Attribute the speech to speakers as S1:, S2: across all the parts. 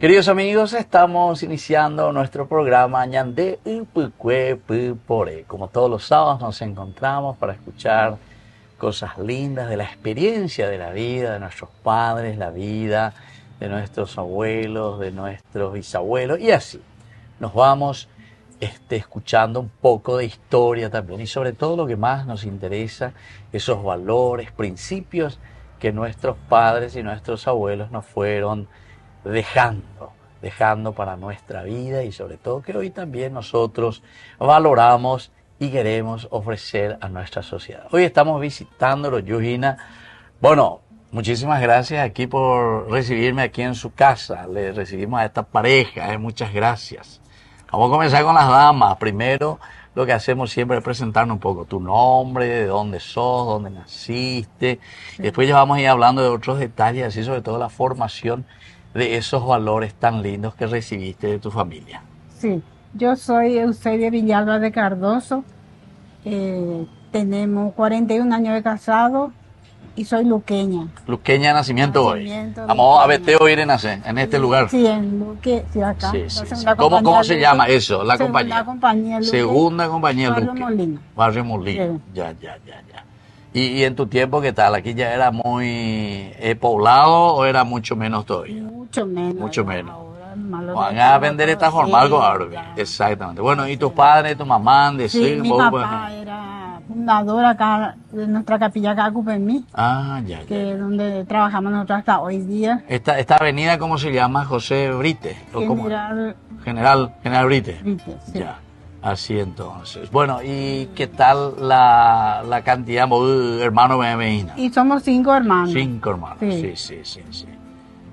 S1: Queridos amigos, estamos iniciando nuestro programa Ñandé Upukwe Pupore. Como todos los sábados nos encontramos para escuchar cosas lindas de la experiencia de la vida de nuestros padres, la vida de nuestros abuelos, de nuestros bisabuelos y así. Nos vamos escuchando un poco de historia también y sobre todo lo que más nos interesa, esos valores, principios que nuestros padres y nuestros abuelos nos fueron dejando para nuestra vida y sobre todo que hoy también nosotros valoramos y queremos ofrecer a nuestra sociedad. Hoy estamos visitándolo, Yujina. Bueno, muchísimas gracias aquí por recibirme aquí en su casa. Le recibimos a esta pareja, muchas gracias. Vamos a comenzar con las damas. Primero, lo que hacemos siempre es presentarnos un poco tu nombre, de dónde sos, dónde naciste. Y después ya vamos a ir hablando de otros detalles, así sobre todo la formación de esos valores tan lindos que recibiste de tu familia.
S2: Sí, yo soy Eusebia Villalba de Cardoso, tenemos 41 años de casado y soy luqueña.
S1: Luqueña de nacimiento hoy. Vamos a verte hoy en nacer, en este lugar.
S2: Sí, en Luque, sí, acá.
S1: Sí. ¿Cómo se llama eso? La compañía.
S2: Compañía Luque.
S1: Segunda compañía
S2: Barrio
S1: Luque.
S2: Molino.
S1: Barrio Molino. Sí. Ya. ¿Y en tu tiempo qué tal? ¿Aquí ya era muy poblado o era mucho menos todavía?
S2: Mucho menos.
S1: Van a vender esta forma, algo árabe. Exactamente. Bueno, ¿y tus padres, tu mamá?
S2: Sí, mi papá era fundador acá de nuestra capilla acá, Cupemí.
S1: Ya.
S2: Que es donde trabajamos nosotros hasta hoy día.
S1: Esta avenida, ¿cómo se llama? José Brite. General Brite.
S2: Brite, sí.
S1: Ya. Así entonces. Bueno, ¿y qué tal la cantidad de hermanos Benjamín?
S2: Y somos 5 hermanos.
S1: 5 hermanos, sí.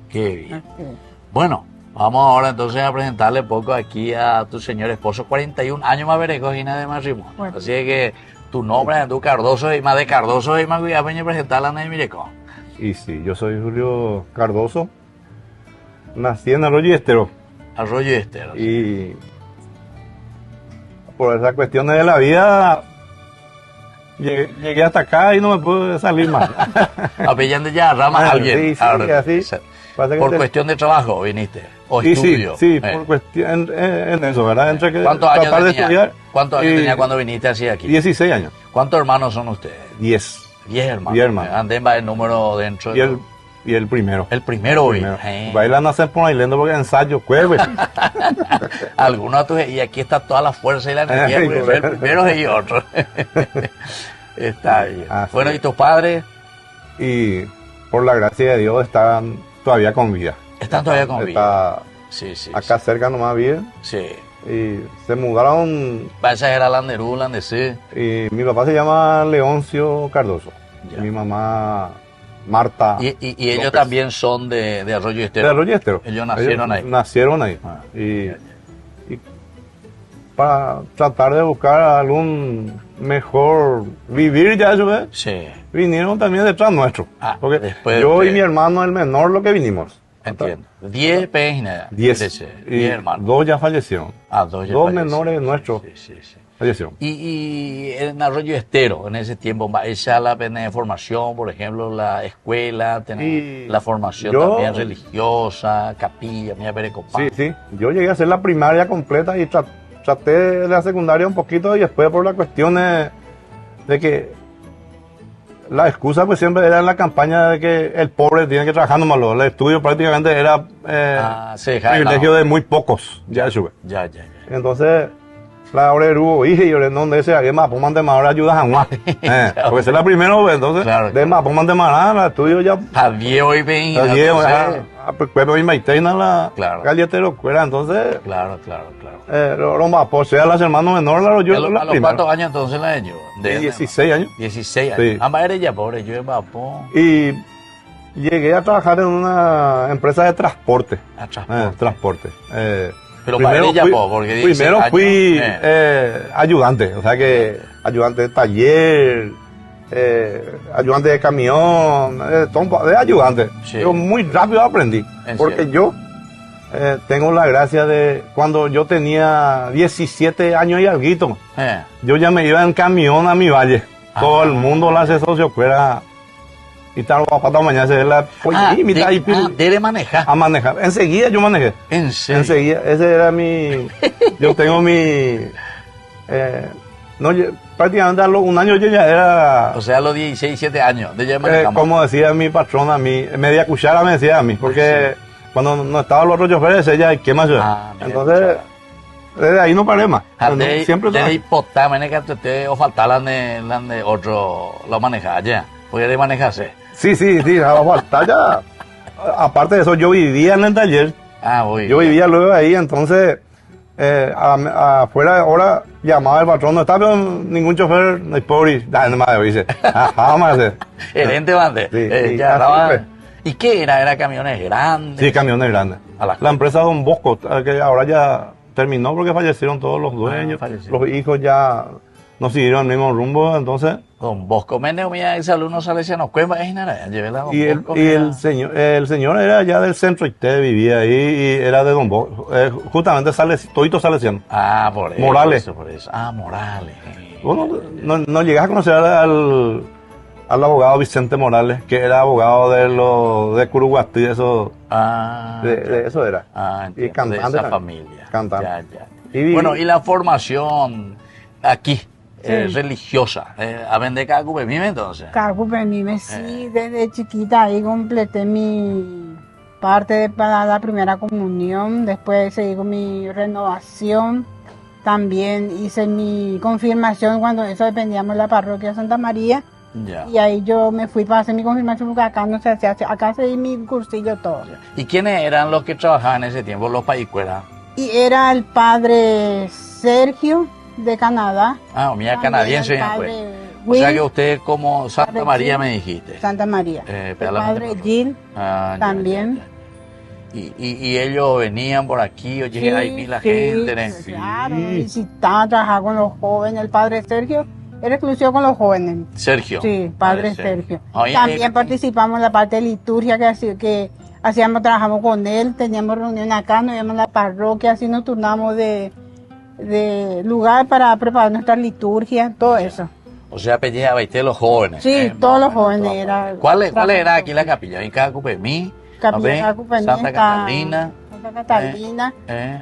S1: Qué bien.
S2: Okay.
S1: Bueno, vamos ahora entonces a presentarle poco aquí a tu señor esposo, 41 años más verecogina de matrimonio. Bueno. Así es que tu nombre es tu Cardoso y más de Cardoso y más voy a venir a presentarla en el Mireco.
S3: Y sí, yo soy Julio Cardoso, nací en Arroyo Estero.
S1: Arroyo Estero.
S3: Y por esas cuestiones de la vida llegué hasta acá y no me pude salir más.
S1: Apellando ya ramas a alguien.
S3: Sí, así.
S1: Por cuestión de trabajo viniste, o estudio.
S3: Sí, por cuestión en eso, ¿verdad?
S1: ¿Cuántos años tenía cuando viniste así aquí?
S3: 16 años.
S1: ¿Cuántos hermanos son ustedes?
S3: 10.
S1: 10 hermanos.
S3: 10 hermanos.
S1: Anden va el número dentro.
S3: Y el primero.
S1: El primero hoy.
S3: Bailan a hacer por ahí lento porque ensayo, cueve.
S1: Algunos y aquí está toda la fuerza y la energía. El primero y otro. Está bien. Bueno, ¿y tus padres?
S3: Y por la gracia de Dios están todavía con vida.
S1: Están todavía con vida.
S3: Acá cerca nomás viven.
S1: Sí.
S3: Y se mudaron.
S1: Esa era Landerú, Landesí.
S3: Y mi papá se llama Leoncio Cardoso. Y mi mamá Marta.
S1: Y ellos también son de Arroyo Estero.
S3: De Arroyo Estero.
S1: Ellos nacieron ahí.
S3: Nacieron ahí. Y para tratar de buscar algún mejor vivir ya, ¿ves?
S1: Sí.
S3: Vinieron también detrás nuestro. Porque
S1: yo
S3: y mi hermano, el menor, lo que vinimos.
S1: Entiendo. 10 páginas.
S3: 10 hermanos. 2 ya fallecieron. 2 menores nuestros.
S1: Sí.
S3: Fallecieron.
S1: Y en Arroyo Estero, en ese tiempo, ella la formación, por ejemplo, la escuela, la formación también religiosa, capilla, mía Perecopá.
S3: Sí. Yo llegué a hacer la primaria completa y traté de la secundaria un poquito y después por las cuestiones de que la excusa pues siempre era en la campaña de que el pobre tiene que trabajar nomás. El estudio prácticamente era privilegio de muy pocos. Ya. Entonces la hora de y yo donde ese había más pongan de más ahora ayudas a Juan. Porque esa es la primera, entonces
S1: claro,
S3: de más pongan de más el estudio ya
S1: a 10 hoy ven
S3: pues hoy me la galletero cuera, entonces
S1: claro.
S3: Los más sea las hermanos menores
S1: a los cuántos años entonces la ellos
S3: de 16 años.
S1: 16 años.
S3: Sí.
S1: Ambas eres ya pobre, yo en Vapón.
S3: Y llegué a trabajar en una empresa de transporte.
S1: Transporte. Pero
S3: primero
S1: para ella, porque
S3: primero fui ayudante, o sea que ayudante de taller, ayudante de camión, de ayudante. Sí. Yo muy rápido aprendí, porque yo tengo la gracia de cuando yo tenía 17 años y alguito, yo ya me iba en camión a mi valle. Todo el mundo la hace socio, fuera Y tal, para mañana se ve la mitad y
S1: debe manejar.
S3: A manejar. Enseguida yo manejé.
S1: ¿En serio?
S3: Enseguida. Ese era mi. Yo tengo mi. No, prácticamente a los un año yo ya era.
S1: O sea, a los 16, 17 años. De ya manejamos.
S3: Como decía mi patrón a mí, media cuchara me decía a mí, porque cuando no estaban los otros choferes, ella, ¿qué más yo? Entonces, desde ahí no paré más.
S1: Siempre de hipotama, que te o faltar la de otro, lo maneja ya. Porque de manejarse.
S3: Sí, a faltar ya. Aparte de eso, yo vivía en el taller. Yo vivía luego ahí, entonces. Afuera ahora llamaba el patrón, no estaba ningún chofer, no hay pobre, no más dice, jamás.
S1: Gerente bande.
S3: Sí,
S1: ya estaba. ¿Y qué era? ¿Era camiones grandes?
S3: Sí, camiones grandes. La empresa Don Bosco, que ahora ya terminó porque fallecieron todos los dueños, los hijos ya no siguieron el mismo rumbo, entonces.
S1: Don Bosco Meneo, mira, ese alumno salesiano, ¿cuál es nada?
S3: Y el señor era ya del centro IT, vivía ahí y era de Don Bosco, justamente todito salesiano.
S1: Por eso.
S3: Morales.
S1: Por eso. Morales.
S3: Bueno, no llegas a conocer al abogado Vicente Morales, que era abogado de Curuguatí, eso. De eso era.
S1: Y cantante de esa familia.
S3: Cantante.
S1: Ya. Bueno, y la formación aquí. Religiosa, a vender Cacupemime entonces.
S2: Cacupemime, sí, desde chiquita ahí completé mi parte para la primera comunión, después seguí con mi renovación, también hice mi confirmación cuando eso dependíamos de la parroquia de Santa María, y ahí yo me fui para hacer mi confirmación porque acá no se hacía, acá seguí mi cursillo todo.
S1: ¿Y quiénes eran los que trabajaban en ese tiempo, los paicueras?
S2: Y era el padre Sergio, de Canadá.
S1: Mira, canadiense. O sea que usted como Santa María me dijiste.
S2: Santa María. El padre Gil también.
S1: Y ellos venían por aquí, oye, hay mil gente.
S2: Claro, visitaban, trabajaban con los jóvenes. El padre Sergio era exclusivo con los jóvenes.
S1: Sergio.
S2: Sí, padre Sergio. También participamos en la parte de liturgia que hacíamos, trabajamos con él, teníamos reunión acá, nos íbamos a la parroquia, así nos turnamos de lugar para preparar nuestra liturgia, todo eso.
S1: O sea, pellejaba usted los jóvenes.
S2: Sí, todos los jóvenes.
S1: ¿Cuál era aquí la capilla? ¿En Cacupemí? Santa Catalina.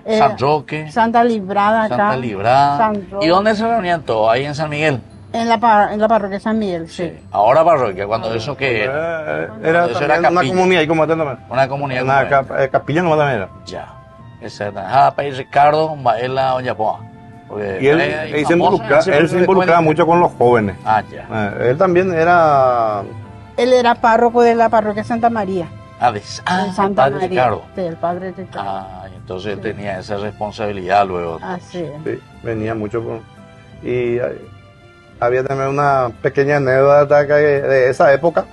S1: San Roque.
S2: Santa Librada acá.
S1: Santa Librada. ¿Y dónde se reunían todos? ¿Ahí en San Miguel?
S2: En la parroquia de San Miguel, sí.
S1: Ahora parroquia, cuando eso que
S3: era una comunidad ahí como también.
S1: Una comunidad.
S3: Una capilla como también era.
S1: Ya. Exacto. País Ricardo, Baela, Oñapoa.
S3: Y él se involucraba mucho con los jóvenes. Él también era.
S2: Él era párroco de la parroquia Santa María.
S1: De Santa María. Ricardo.
S2: Sí, el padre Ricardo.
S1: Entonces él tenía esa responsabilidad luego.
S2: Así es.
S3: Sí, venía mucho y había también una pequeña anécdota de esa época,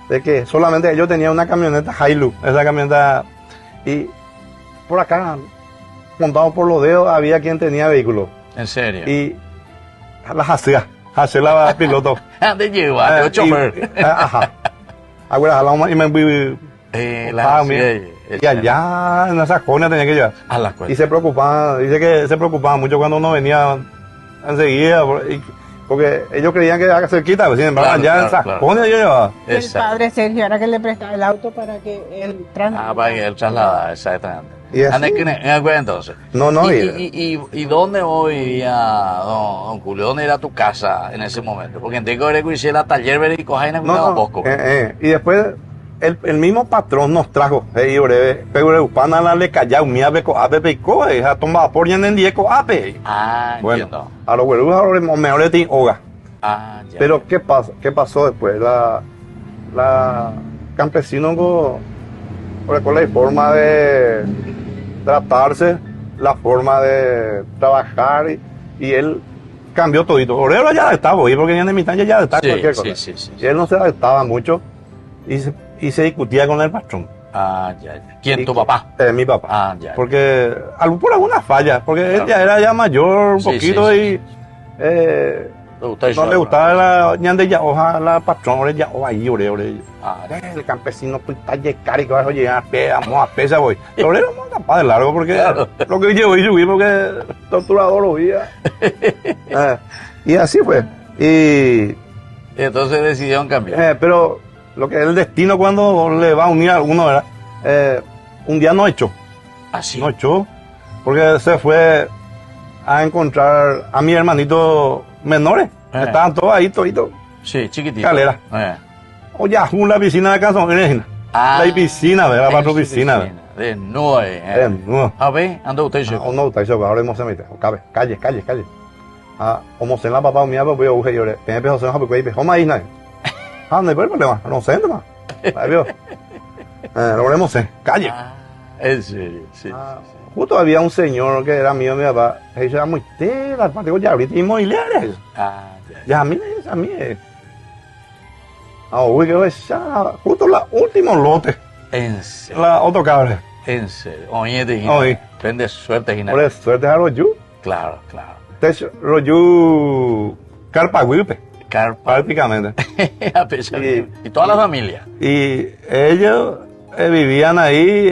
S3: de que solamente ellos tenían una camioneta Hilux, esa camioneta, y por acá, montado por los dedos, había quien tenía vehículo.
S1: ¿En serio?
S3: Y las hacía la piloto.
S1: ¿Dónde lleva? ¿De chofer?
S3: Ajá. Ahora, y me fui. Y allá en esa colonia tenía que llevar. Y se preocupaba, dice que se preocupaba mucho cuando uno venía enseguida, porque ellos creían que era cerquita, pues, sin embargo, allá en Sajonia yo llevaba.
S2: El padre Sergio era que le prestaba el auto para que él trasladara.
S1: Para que él trasladara, exactamente.
S3: ¿Y
S1: entonces?
S3: No.
S1: ¿Y dónde hoy vivía don Julio? ¿Dónde era tu casa en ese momento? Porque entiendo que hiciera taller y cojaina poco.
S3: Y después el mismo patrón nos trajo, pero upana la le callao mía beco ape beco, a tomar por en dieco ape. Bueno, entiendo. A los güeros ahora mejor te hoga. Pero ¿qué pasó después? La campesino con la forma de tratarse, la forma de trabajar y él cambió todito. Obrero ya estaba, porque en mi talla ya estaba cualquier cosa.
S1: Sí.
S3: Y él no se adaptaba mucho y se discutía con el patrón.
S1: ¿Quién, tu papá?
S3: Mi papá. Porque por alguna falla, porque él ya era ya mayor un poquito y no le gustaba la ñande ya hoja la patrón, ahora ya hoja ahí, el campesino pues está cari que vas a llegar a pesa voy. Sobre no vamos a capaz de largo porque lo que llevo y subí porque el torturador lo veía. Y así fue. Y
S1: entonces decidieron cambiar.
S3: Pero lo que es el destino cuando le va a unir a uno, ¿verdad? Un día no echó.
S1: Así.
S3: No echó, porque se fue a encontrar a mis hermanitos menores. Estaban todos ahí, toditos.
S1: Sí, chiquitito.
S3: Calera. O Yahoo, la piscina de Canson. La piscina, ¿verdad? Para tu piscina.
S1: De nuevo. A ver, anda usted,
S3: chico. No, usted, chico, ahora hemos se mete. Calle. Como se la papá mía, pues yo lloré. Tiene peso, se nos ha pegado. ¿Cómo ahí, nadie? No hay problema. No sé, nomás. Lo volvemos a calle.
S1: En serio, sí.
S3: Justo había un señor que era mío, mi papá. Él era muy tela, digo, ya ahorita inmobiliarias. Ya a mí. Uy, que ya, justo la última lote.
S1: En serio.
S3: La autocable.
S1: En serio. Oye, prende suerte, Gina.
S3: Por suerte a Royu.
S1: Claro.
S3: Royu Carpagüipe. Prácticamente.
S1: Y toda la familia.
S3: Y ellos vivían ahí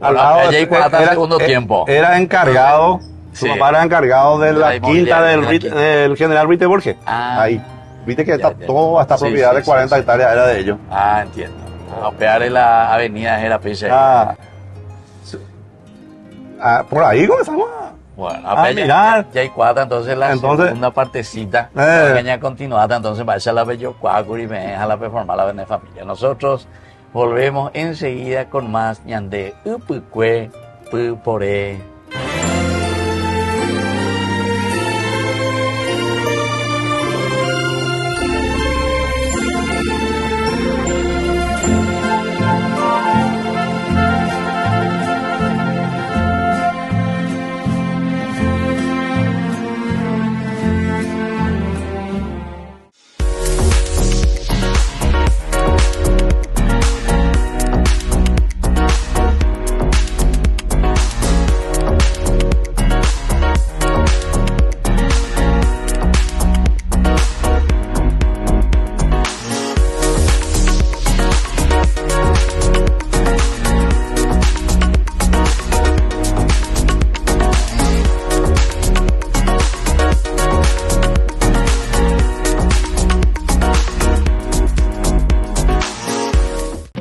S3: al lado.
S1: Era segundo tiempo.
S3: Era encargado. Su papá era encargado de la quinta del general Brite Borges. Ahí. Viste que toda esta propiedad de 40 hectáreas era de ellos.
S1: Entiendo. A pegar en la avenida era Pisa.
S3: Por ahí comenzamos
S1: bueno,
S3: a mirar.
S1: Ya hay cuatro, entonces la segunda partecita, pequeña continuada, entonces va a ser la bello cuácur y me deja la performar la vende familia. Nosotros volvemos enseguida con más ñande upukue pupore.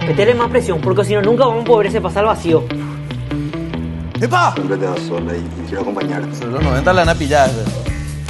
S4: Meterle más presión, porque si no nunca vamos a poder ese pasar al vacío.
S5: ¡Epa! Siempre te das sola y quiero acompañarte.
S6: Sobre los 90 la van a pillar.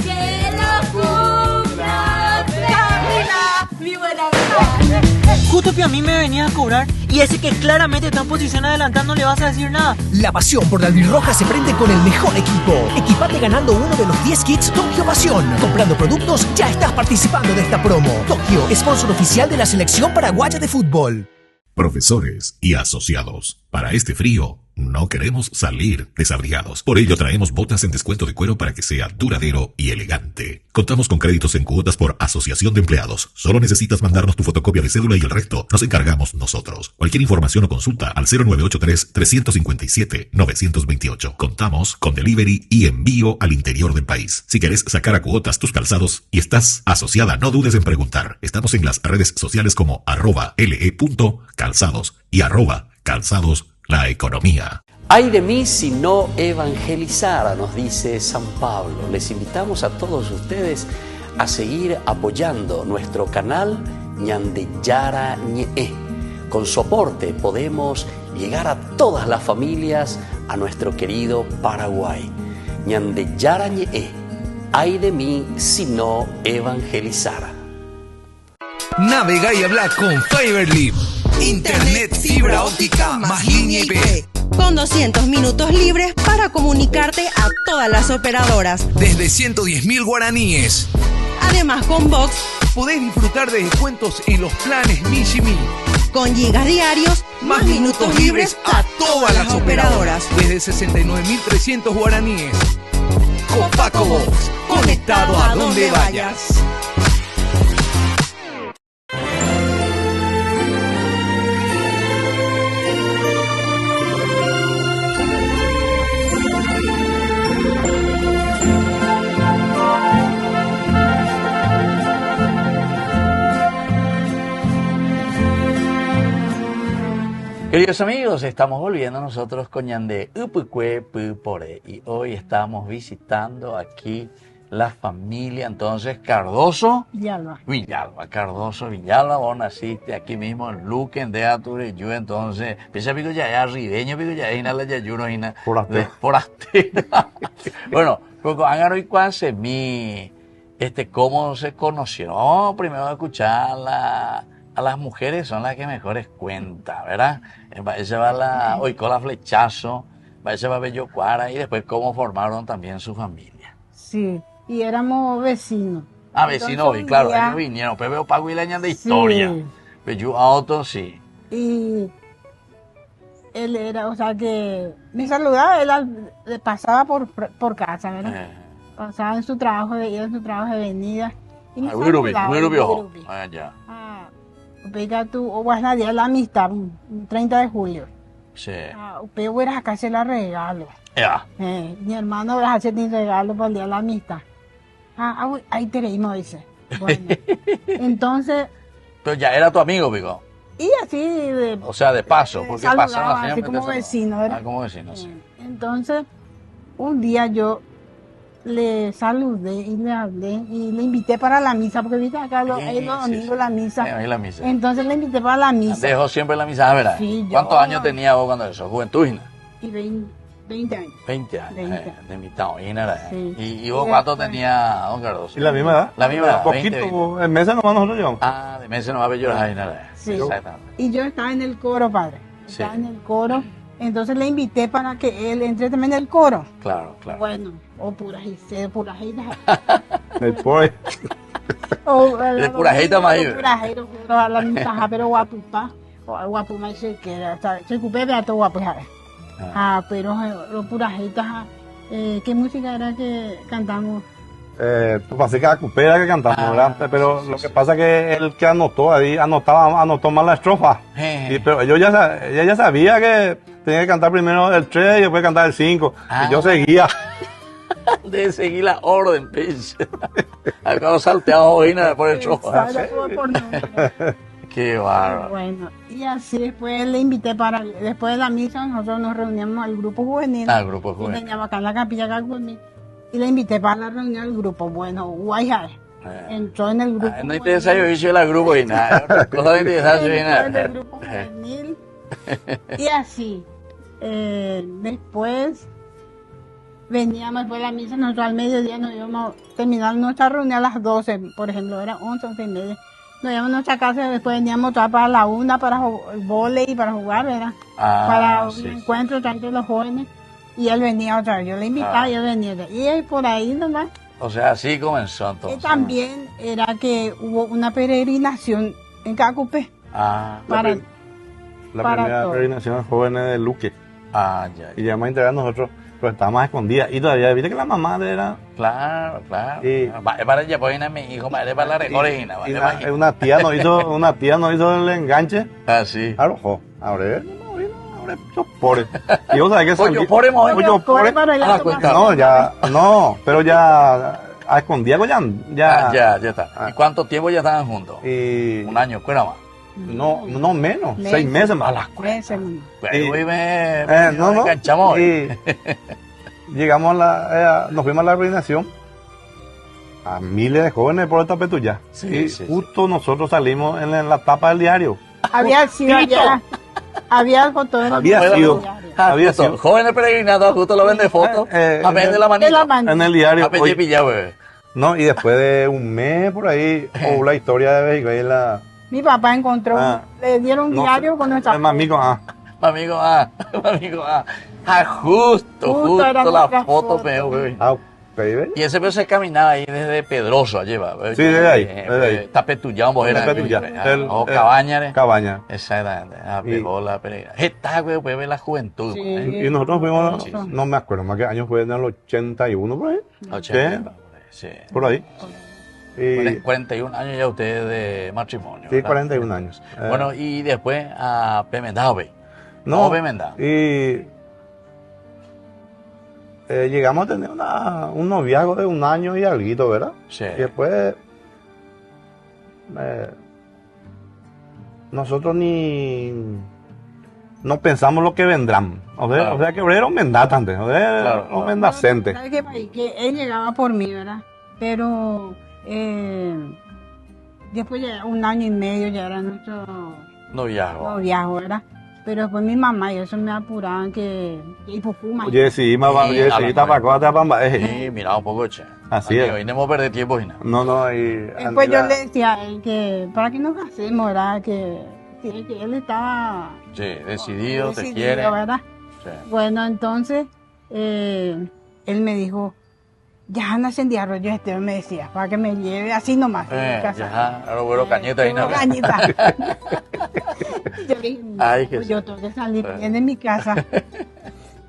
S7: ¡Que lo cumpla, Carolina, mi buena amiga!
S4: Justo que a mí me venía a cobrar y ese que claramente está en posición adelantando no le vas a decir nada.
S8: La pasión por la albirroja se prende con el mejor equipo. Equipate ganando uno de los 10 kits Tokio Pasión. Comprando productos ya estás participando de esta promo. Tokio, sponsor oficial de la selección paraguaya de fútbol.
S9: Profesores y asociados, para este frío no queremos salir desabrigados. Por ello traemos botas en descuento de cuero para que sea duradero y elegante. Contamos con créditos en cuotas por asociación de empleados. Solo necesitas mandarnos tu fotocopia de cédula y el resto nos encargamos nosotros. Cualquier información o consulta al 0983-357-928. Contamos con delivery y envío al interior del país. Si querés sacar a cuotas tus calzados y estás asociada, no dudes en preguntar. Estamos en las redes sociales como @le.calzados y @calzados la economía.
S10: Ay de mí si no evangelizara, nos dice San Pablo. Les invitamos a todos ustedes a seguir apoyando nuestro canal Ñandeyara Ñe'e. Con su aporte podemos llegar a todas las familias a nuestro querido Paraguay. Ñandeyara Ñe'e. Ay de mí si no evangelizara.
S11: Navega y habla con Fiberlip. Internet, fibra óptica más línea IP.
S12: Con 200 minutos libres para comunicarte a todas las operadoras.
S11: Desde 110.000 guaraníes.
S12: Además, con Box
S11: podés disfrutar de descuentos en los planes Mishimi.
S12: Con gigas diarios, más minutos libres a todas las operadoras.
S11: Desde 69.300 guaraníes. Copaco Box, conectado a donde vayas.
S1: Queridos amigos, estamos volviendo nosotros con Ñande Upukue Pupore y hoy estamos visitando aquí la familia entonces Cardoso
S2: Villalba.
S1: Villalba, Cardoso Villalba, vos naciste aquí mismo en Luquen de Atureyú, entonces, pese a pico ya es ribeño, pico ya es la yayuno, forastera. Bueno, Coco Ángaro y cuál se mi, cómo se conoció. No, primero escuchar a las mujeres, son las que mejores cuentan, ¿verdad? Esa va la Oicola Flechazo, esa va Bello Cuara, y después cómo formaron también su familia.
S2: Sí, y éramos vecinos.
S1: Ah, vecinos, y claro, ellos vinieron, pero veo paguileñas de historia. Pero yo a otros sí.
S2: Y él era, o sea que me saludaba, él le pasaba por casa, ¿verdad? Pasaba en su trabajo de venida. Y me saludaba.
S1: Ah, ya.
S2: Pega tu, o vas a día de la amistad, 30 de julio.
S1: Sí.
S2: Pero voy a hacer la regalo.
S1: Ya.
S2: Mi hermano va a hacer mi regalo para el día de la amistad. Ahí tenemos, dice. Bueno, entonces.
S1: Pero ya era tu amigo, Pico.
S2: Y así
S1: o sea, de paso, porque pasaron
S2: así como vecino, ¿verdad?
S1: Como vecino, sí.
S2: Entonces, un día yo le saludé y le hablé y le invité para la misa, porque viste acá los domingos la misa.
S1: Ahí la misa.
S2: Entonces le invité para la misa.
S1: Dejó siempre la misa, ¿verdad?
S2: Sí,
S1: ¿Cuántos años tenía vos cuando eso? ¿Juventud?
S2: Y 20 años.
S1: 20 años.
S2: 20.
S1: De mitad,
S2: sí.
S1: ¿Y vos cuánto tenía, don Cardoso?
S3: ¿Y la misma edad?
S1: La misma edad.
S3: Poquito, en meses nomás nosotros llevamos.
S1: Ah, de meses nomás bello ahí nada.
S2: Sí. Exactamente. Y yo estaba en el coro, padre. Estaba en el coro. Entonces le invité para que él entre también en el coro.
S1: Claro, claro.
S2: Bueno, o purajeita.
S3: El pobre.
S1: El purajeita más iba.
S2: Purajeita, pero la misa, pero guapupa. Guapuma se queda. Se cupé de todo guapuja. Pero los purajitas, ¿qué música era que cantamos?
S3: Pues que cupera que cantamos, ¿verdad? Pero lo que pasa es que el que anotó ahí, anotó mal la estrofa. Pero ella ya sabía que tenía que cantar primero el 3 y después cantar el 5. Y yo seguía.
S1: De seguir la orden, pinche. Acabo salteado hoy por el estrofa. Qué bárbaro.
S2: Bueno, y así después le invité después de la misa, nosotros nos reuníamos al grupo juvenil.
S1: Al grupo juvenil.
S2: Y veníamos acá en la capilla acá conmigo. Y le invité para la reunión del grupo. Bueno, guayá. Entró en el grupo.
S1: No interesa yo hice el grupo y nada. Otra cosa no interesa yo y nada.
S2: En el grupo juvenil. Y así. Después veníamos después de la misa, nosotros al mediodía nos íbamos a terminar nuestra reunión a las 12, por ejemplo, era 11 y media. Nos íbamos a nuestra casa y después veníamos otra para la 1 para el vóley y para jugar, ¿verdad? Para un encuentro entre los jóvenes. Y él venía otra vez, yo le invitaba y él venía. Y por ahí nomás.
S1: O sea, así comenzó entonces.
S2: Y también era que hubo una peregrinación en Cacupé.
S3: La primera peregrinación de jóvenes de Luque.
S1: Ya.
S3: Y ya más integrados nosotros, pero estábamos escondidas. Y todavía, viste que la mamá era.
S1: Claro. Y para ella, pues, mi hijo, para la recorrigina.
S3: Una tía nos hizo el enganche.
S1: Sí.
S3: Arrojó. Ahora pobre. Y vos sabés que
S1: pobre.
S3: No, pero ya a escondidas
S1: ya está. ¿Y cuánto tiempo ya estaban juntos? Un año, ¿cuál más?
S3: No menos, 6 meses más.
S1: A las cuentas.
S3: No.
S1: Enganchamos.
S3: Y llegamos nos fuimos a la peregrinación a miles de jóvenes por esta Petuyá. Sí, justo nosotros salimos en la tapa del diario.
S2: Había sido ya. Había algo todo.
S3: Había sido.
S1: Jóvenes peregrinados, justo lo ven de foto. A ver de la manita.
S3: En el diario.
S1: A ver,
S3: no, y después de un mes por ahí, la historia de México. Ahí
S2: mi papá encontró, le dieron un diario con nuestra.
S3: Amigo
S1: justo la foto peor. Y ese peor se caminaba ahí desde Pedroso allí, va.
S3: Sí, desde ahí.
S1: Tapetuyá, vos era. O Cabaña.
S3: Cabaña.
S1: Exactamente. Pegó la peregrina. Está, güey, puede ver la juventud.
S3: Sí. Y nosotros fuimos, no me acuerdo más qué año fue, en el 81 por ahí.
S1: 80, sí.
S3: Por ahí.
S1: 41 años ya ustedes de matrimonio.
S3: Sí, 41 años.
S1: Bueno, y después a Pemendado,
S3: No,
S1: Pemendado.
S3: Y llegamos a tener un noviazgo de 1 año y algo, ¿verdad?
S1: Sí.
S3: Y después nosotros no pensamos lo que vendrán. O sea que era un vendata antes, un vendacente.
S2: ¿Sabes qué? Que él llegaba por mí, ¿verdad? pero después ya 1 año y medio ya era nuestro noviazgo, ¿verdad? Pero después mi mamá y eso me apuraban que Ipupuma.
S3: Oye, sí, mamá, oye, sí, Tapacoa, Pamba.
S1: Sí, mira un poco, che.
S3: Así es.
S1: Hoy no hemos perdido tiempo, Gina.
S3: No, y...
S2: Después yo le decía a él que para que nos casemos, ¿verdad? Que él estaba...
S1: Sí, decidido, te quiere.
S2: ¿Verdad?
S1: Sí.
S2: Bueno, entonces, él me dijo, ya anda a Arroyo Estero, me decía, para que me lleve así nomás.
S1: Ya, ahora bueno, cañeta ahí nada.
S2: Cañeta. Yo le dije, no,
S1: ay,
S2: pues yo tengo que salir bien de mi casa.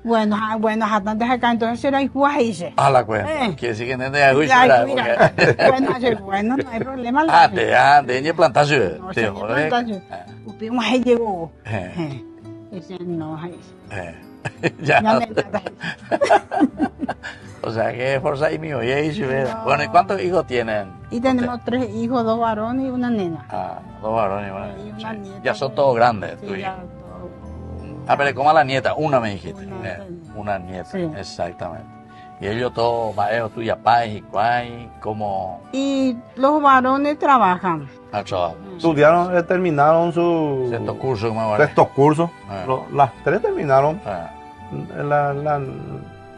S2: Bueno, antes acá, entonces era hijo ahí.
S1: A la cuenta. Quiere decir que no te hago
S2: bueno, no hay problema.
S1: De plantación.
S2: No, de plantación. Upimos ahí llegó. Ese no, ahí.
S1: Ya.
S2: Me encanta.
S1: O sea que Forza y mío, bueno, ¿y cuántos hijos tienen?
S2: Y tenemos 3 hijos, 2 varones y una nena.
S1: 2 varones y una nena.
S2: Nieta,
S1: ya son todos grandes, tu hijo. Pero ¿cómo a la nieta? Una me dijiste. Una nieta, sí. Exactamente. Y ellos todos, maestros, tuya, pais y cuay, como...
S2: Y los varones trabajan.
S3: Estudiaron, terminaron su...
S1: Sexto curso,
S3: Sexto curso. Las 3 terminaron.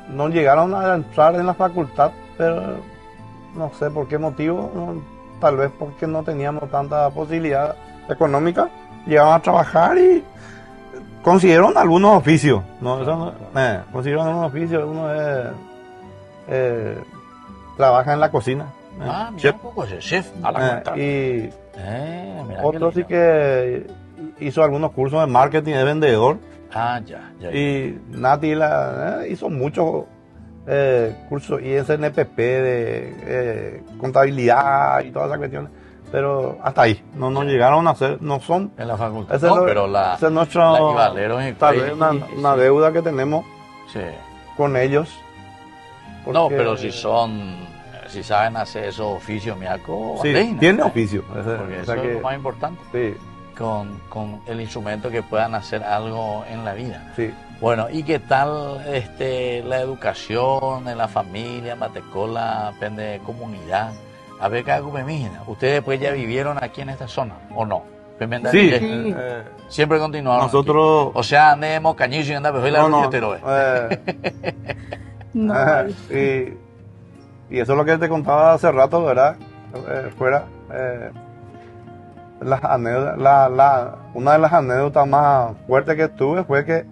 S3: No llegaron a entrar en la facultad, pero no sé por qué motivo, tal vez porque no teníamos tanta posibilidad económica. Llegaban a trabajar y consiguieron algunos oficios, ¿no? Eso no, consiguieron algunos oficios. Uno trabaja en la cocina.
S1: Mira chef. Un poco de chef a la cuenta.
S3: Y otro sí que hizo algunos cursos de marketing, de vendedor.
S1: Ya.
S3: Y Nati hizo muchos cursos y SNPP de contabilidad y todas esas cuestiones, pero hasta ahí, no llegaron a hacer, no son...
S1: En la facultad.
S3: Ese
S1: pero
S3: ese es nuestro, tal vez una deuda que tenemos con ellos.
S1: No, pero si saben hacer esos oficios, miaco,
S3: sí, tiene oficio.
S1: Porque eso es lo más importante.
S3: Sí.
S1: Con el instrumento que puedan hacer algo en la vida.
S3: Sí.
S1: Bueno, ¿y qué tal la educación en la familia, Matecola, de comunidad? A ver, ¿qué hago, Memígena? ¿Ustedes pues ya vivieron aquí en esta zona o no?
S3: Sí.
S1: Siempre continuaron.
S3: Nosotros...
S1: Aquí. O sea, andemos cañillo y andamos y la
S3: y eso es lo que te contaba hace rato, ¿verdad? Fuera... las anécdotas, una de las anécdotas más fuertes que tuve fue que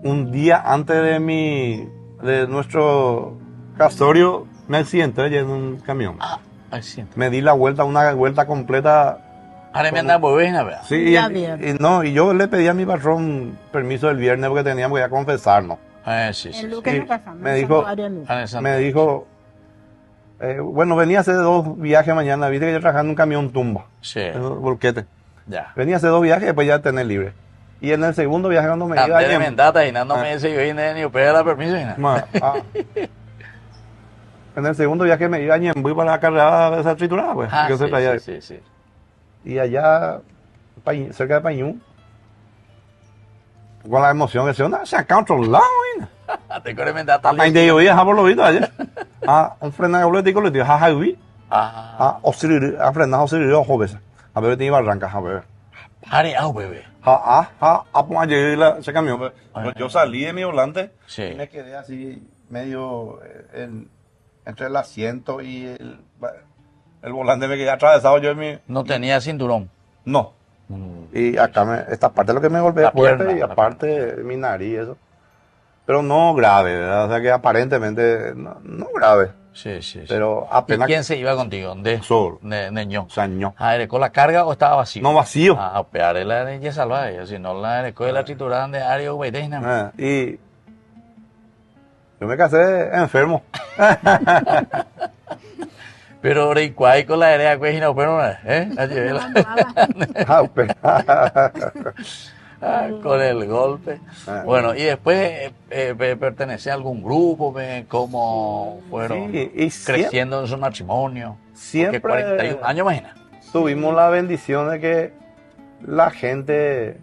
S3: un día antes de nuestro casorio me accidenté en un camión. Me di una vuelta completa.
S1: Ahora me andan bobina, ¿verdad?
S3: Sí, y yo le pedí a mi patrón permiso el viernes porque teníamos que ir a confesarnos. Me dijo, bueno, venía a hacer 2 viajes mañana, viste que yo trabajaba en un camión tumba, volquete.
S1: Ya.
S3: Venía a hacer 2 viajes y después ya tener libre. Y en el segundo viaje cuando me iba en el segundo viaje me iba a Ñembuy para la carrera de esa triturada, pues.
S1: Sí.
S3: Y allá, cerca de Pañú, con la emoción que se acá a otro lado,
S1: te corre mendata.
S3: Ainda yo viajar por lo visto ayer. Un frenado colectivo le digo, a frenar o jóvenes. A ver, tiene barrancas, a ver.
S1: Bebé.
S3: Pues llegué ese camión. Yo salí de mi volante y me quedé así, medio entre el asiento y el volante, me quedé atravesado yo en mi...
S1: ¿No tenía cinturón?
S3: No. Y acá, esta parte es lo que me golpea fuerte y aparte mi nariz y eso. Pero no grave, ¿verdad? O sea que aparentemente no grave.
S1: Sí.
S3: Pero apenas...
S1: ¿Y quién se iba contigo?
S3: Solo.
S1: Ño.
S3: Sañó.
S1: ¿Con la carga o estaba vacío?
S3: No, vacío.
S1: Pear la de salvaje, si no la de la triturada de área ubeidena.
S3: Y yo me casé enfermo.
S1: Pero ahora y cuál con la área pues no, pero con el golpe. Bueno, y después pertenecía a algún grupo, ¿cómo fueron creciendo en su matrimonio?
S3: Siempre
S1: 41 años, imagina.
S3: Tuvimos la bendición de que la gente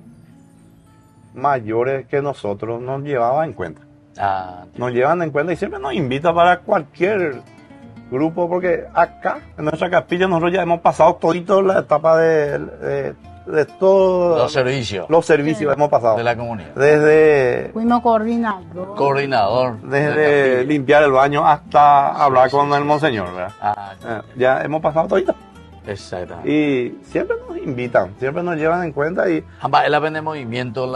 S3: mayores que nosotros nos llevaba en cuenta. Nos llevan en cuenta y siempre nos invita para cualquier grupo, porque acá, en nuestra capilla, nosotros ya hemos pasado todito la etapa de todos
S1: Los servicios.
S3: Los servicios hemos pasado.
S1: De la comunidad.
S3: Desde
S2: Fuimos coordinador.
S1: Coordinador.
S3: Desde limpiar el baño hasta hablar con el monseñor, ¿verdad? Ya hemos pasado todito.
S1: Exactamente.
S3: Y siempre nos invitan, siempre nos llevan en cuenta y...
S1: El APN Movimiento,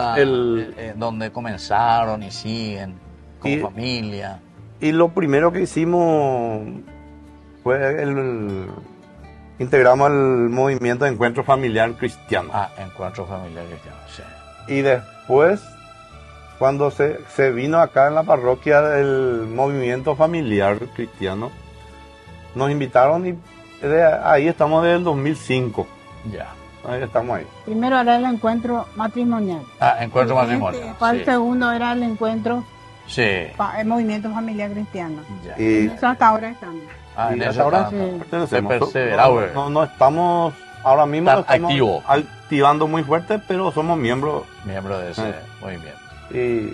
S1: donde comenzaron y siguen, como familia.
S3: Y lo primero que hicimos fue integramos el movimiento de Encuentro Familiar Cristiano.
S1: Encuentro Familiar Cristiano, sí.
S3: Y después, cuando se vino acá en la parroquia del movimiento familiar cristiano, nos invitaron y ahí estamos desde el 2005.
S1: Ya.
S3: Ahí estamos ahí.
S2: Primero era el encuentro matrimonial.
S1: Encuentro matrimonial.
S2: El segundo era el encuentro,
S1: sí,
S2: el movimiento familiar cristiano.
S3: Ya. Y
S2: eso hasta ahora estamos.
S3: Y hasta ahora pertenecemos. No estamos ahora mismo activando muy fuerte, pero somos miembros
S1: de ese movimiento.
S3: Y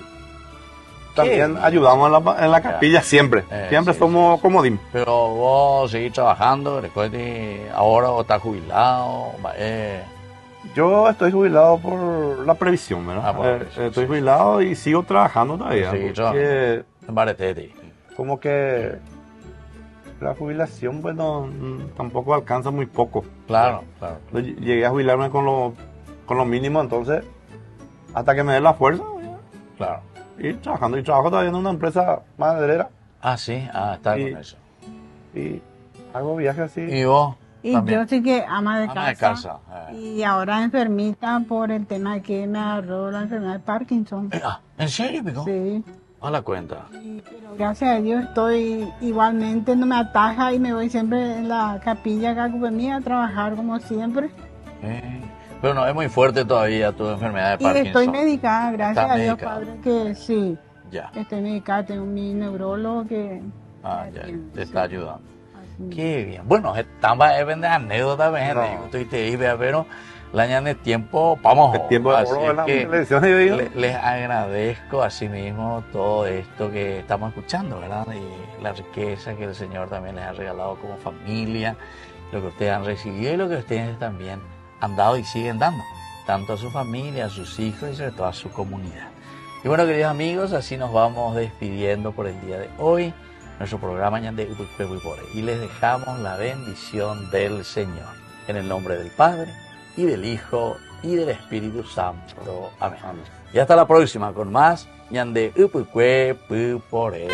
S3: también ayudamos en la capilla siempre. Siempre somos comodín.
S1: Pero vos seguís trabajando, ahora o estás jubilado.
S3: Yo estoy jubilado por la previsión, ¿verdad? Estoy jubilado y sigo trabajando todavía.
S1: En Baretete.
S3: Como que la jubilación, bueno, tampoco alcanza muy poco.
S1: Claro.
S3: Llegué a jubilarme con lo mínimo, entonces, hasta que me dé la fuerza,
S1: claro.
S3: Ir trabajando. Y trabajo todavía en una empresa maderera.
S1: Sí, está con eso.
S3: Y hago viajes así.
S1: ¿Y vos?
S2: Y
S1: también.
S2: Yo sí que ama de casa. Y ahora enfermita por el tema de que me agarró la enfermedad de Parkinson.
S1: ¿En serio, Pico?
S2: Sí.
S1: A la cuenta.
S2: Pero gracias a Dios estoy igualmente, no me ataja y me voy siempre en la capilla acá mía a trabajar como siempre.
S1: Pero no, es muy fuerte todavía tu enfermedad de Parkinson.
S2: Y estoy medicada, gracias a Dios,
S1: medicada.
S2: Padre, que sí.
S1: Ya.
S2: Estoy medicada, tengo mi neurólogo que...
S1: te está ayudando. Qué bien. Bueno, estamos de anécdotas, gente. Pero la año de tiempo, vamos.
S3: El tiempo de oro en la televisión.
S1: Les agradezco así mismo todo esto que estamos escuchando, ¿verdad? Y la riqueza que el Señor también les ha regalado como familia, lo que ustedes han recibido y lo que ustedes también han dado y siguen dando, tanto a su familia, a sus hijos y sobre todo a su comunidad. Y bueno, queridos amigos, así nos vamos despidiendo por el día de hoy, nuestro programa Ñande Upipore, y les dejamos la bendición del Señor, en el nombre del Padre, y del Hijo, y del Espíritu Santo. Amén. Y hasta la próxima con más Ñande Upipore.